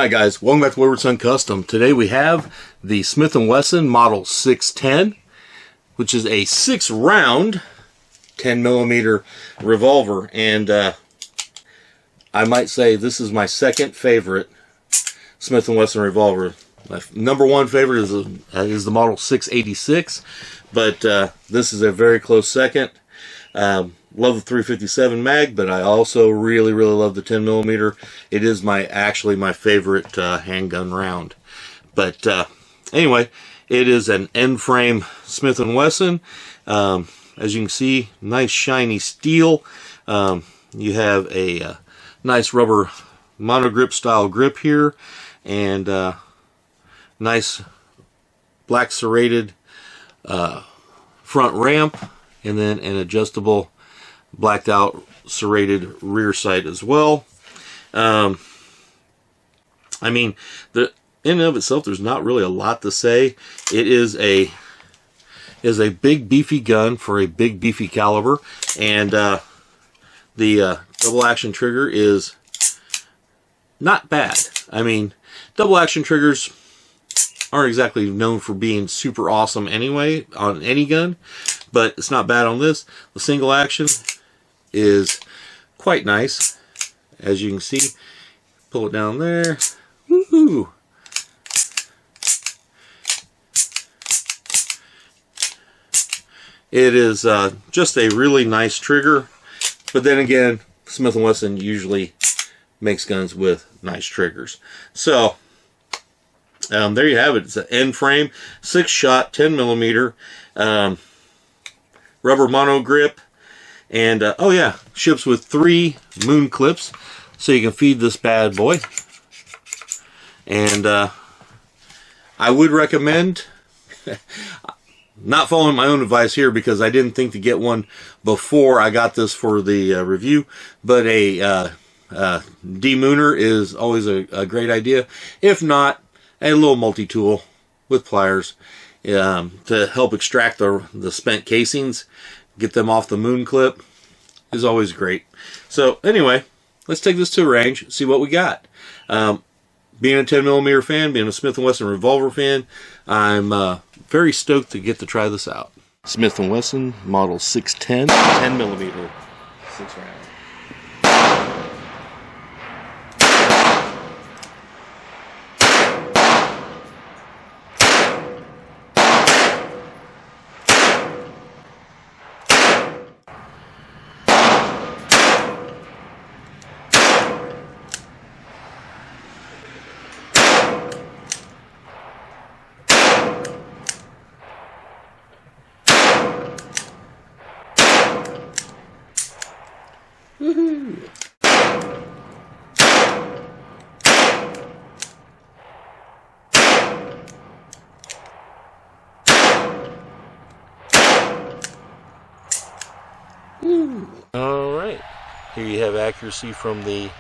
Hi guys, welcome back to Wayward Son Custom. Today we have the Smith and Wesson Model 610, which is a 6-round 10mm revolver, and I might say this is my second favorite Smith and Wesson revolver. My number one favorite is the Model 686, but this is a very close second. Love the 357 mag, but I also really love the 10mm. It is actually my favorite handgun round. But anyway, it is an end frame Smith and Wesson. As you can see, nice shiny steel. You have a nice rubber monogrip style grip here, and nice black serrated front ramp, and then an adjustable blacked out serrated rear sight as well. I mean, in and of itself, there's not really a lot to say. It is a big beefy gun for a big beefy caliber, and the double action trigger is not bad. I mean, double action triggers aren't exactly known for being super awesome anyway on any gun, but it's not bad on this. The single action is quite nice, as you can see. Pull it down there. Woohoo! It is just a really nice trigger, but then again, Smith & Wesson usually makes guns with nice triggers. So there you have it. It's an end frame, 6-shot, 10mm, rubber mono grip, and oh yeah, ships with 3 moon clips, so you can feed this bad boy. And I would recommend not following my own advice here, because I didn't think to get one before I got this for the review, but a demooner is always a great idea. If not, a little multi-tool with pliers to help extract the spent casings, get them off the moon clip, is always great. So anyway, let's take this to a range, see what we got. Being a 10mm fan, being a Smith & Wesson revolver fan, I'm very stoked to get to try this out. Smith & Wesson Model 610, 10mm, 6-round. Woohoo! All right, here you have accuracy from the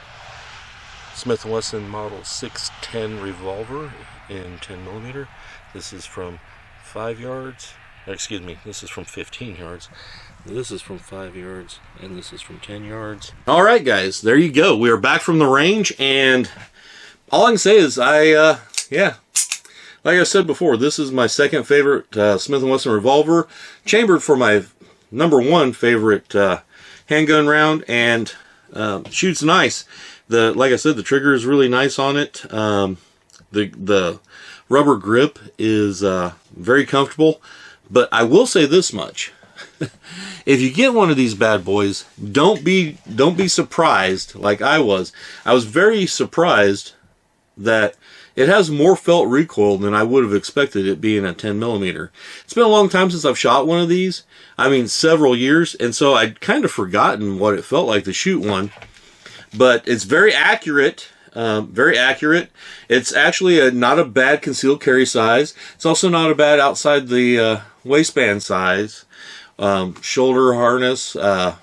Smith & Wesson Model 610 revolver in 10mm. This is from 5 yards. Excuse me, this is from 15 yards. This is from 5 yards, and this is from 10 yards. All right, guys, there you go. We are back from the range, and all I can say is yeah, like I said before, this is my second favorite Smith & Wesson revolver, chambered for my number one favorite handgun round, and shoots nice. Like I said, the trigger is really nice on it. The rubber grip is very comfortable. But I will say this much: if you get one of these bad boys, don't be surprised like I was. I was very surprised that it has more felt recoil than I would have expected it being a 10mm. It's been a long time since I've shot one of these. I mean, several years, and so I'd kind of forgotten what it felt like to shoot one. But it's very accurate. Very accurate. It's actually not a bad concealed carry size. It's also not a bad outside the waistband size. Shoulder harness, chest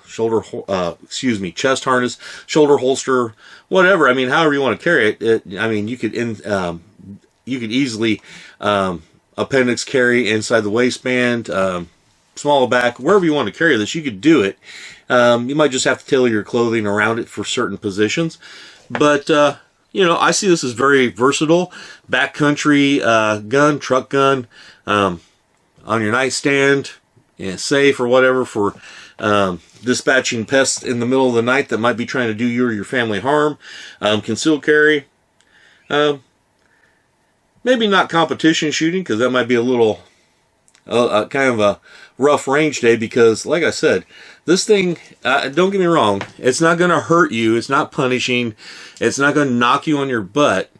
harness, shoulder holster, whatever. I mean, however you want to carry it. I mean, you could easily appendix carry inside the waistband, small back, wherever you want to carry this, you could do it. You might just have to tailor your clothing around it for certain positions. But you know, I see this as very versatile. Backcountry gun, truck gun, on your nightstand, safe or whatever, for dispatching pests in the middle of the night that might be trying to do you or your family harm. Concealed carry. Maybe not competition shooting, because that might be a little kind of a rough range day, because like I said, this thing, don't get me wrong, it's not going to hurt you, it's not punishing, it's not going to knock you on your butt,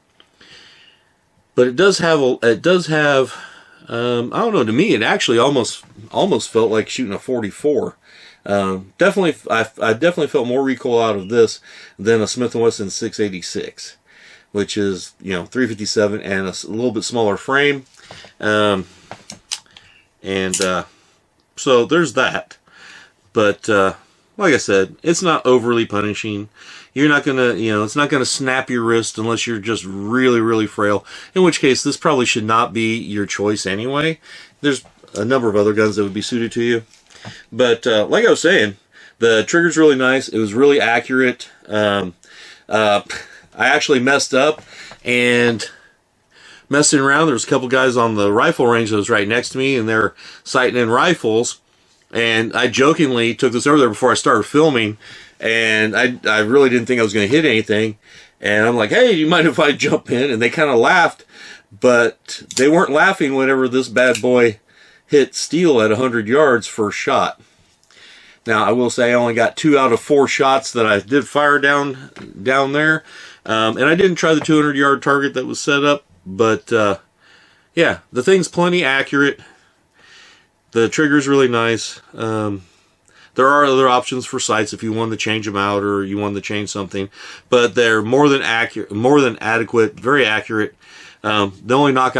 but it does have I don't know, to me it actually almost felt like shooting a 44. Definitely, I definitely felt more recoil out of this than a Smith and Wesson 686, which is, you know, 357 and a little bit smaller frame. So there's that. But like I said, it's not overly punishing. You're not gonna, you know, it's not gonna snap your wrist unless you're just really, really frail. In which case, this probably should not be your choice anyway. There's a number of other guns that would be suited to you. But like I was saying, the trigger's really nice. It was really accurate. I actually messed up and messing around. There was a couple guys on the rifle range that was right next to me, and they're sighting in rifles. And I jokingly took this over there before I started filming, and I really didn't think I was going to hit anything. And I'm like, hey, do you mind if I jump in? And they kind of laughed, but they weren't laughing whenever this bad boy hit steel at 100 yards first shot. Now, I will say I only got 2 out of 4 shots that I did fire down there. And I didn't try the 200-yard target that was set up, but yeah, the thing's plenty accurate. The trigger's really nice. There are other options for sights if you want to change them out or you want to change something, but they're more than accurate, more than adequate, very accurate. The only knock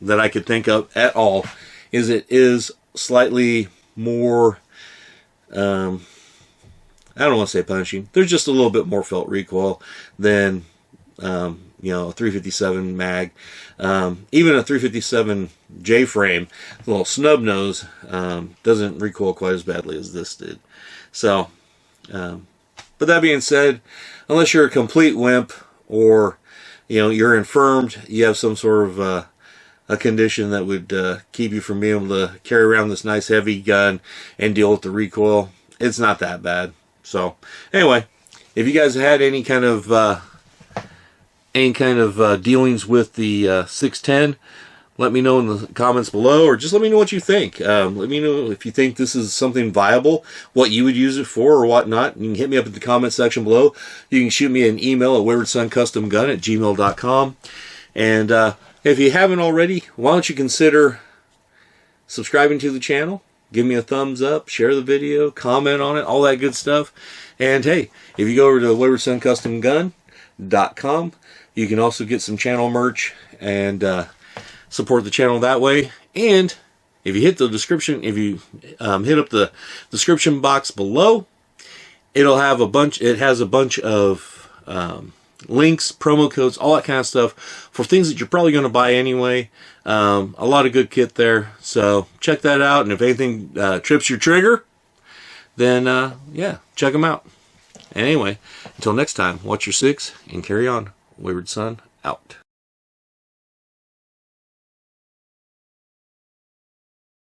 that I could think of at all is it is slightly more, I don't want to say punishing. There's just a little bit more felt recoil than, you know, a 357 mag. Even a 357 J frame, the little snub nose, doesn't recoil quite as badly as this did. So, but that being said, unless you're a complete wimp or, you know, you're infirmed, you have some sort of a condition that would keep you from being able to carry around this nice heavy gun and deal with the recoil, it's not that bad. So, anyway, if you guys had any kind of dealings with the 610, let me know in the comments below, or just let me know what you think. Let me know if you think this is something viable, what you would use it for or whatnot. You can hit me up in the comment section below. You can shoot me an email at waywardsoncustomgun@gmail.com. And if you haven't already, why don't you consider subscribing to the channel, give me a thumbs up, share the video, comment on it, all that good stuff. And hey, if you go over to waywardsoncustomgun.com, you can also get some channel merch and support the channel that way. And if you hit the description, if you hit up the description box below, it'll have it has a bunch of links, promo codes, all that kind of stuff for things that you're probably going to buy anyway. A lot of good kit there, so check that out. And if anything trips your trigger, then yeah, check them out. Anyway, until next time, watch your 6 and carry on. Wayward Son out.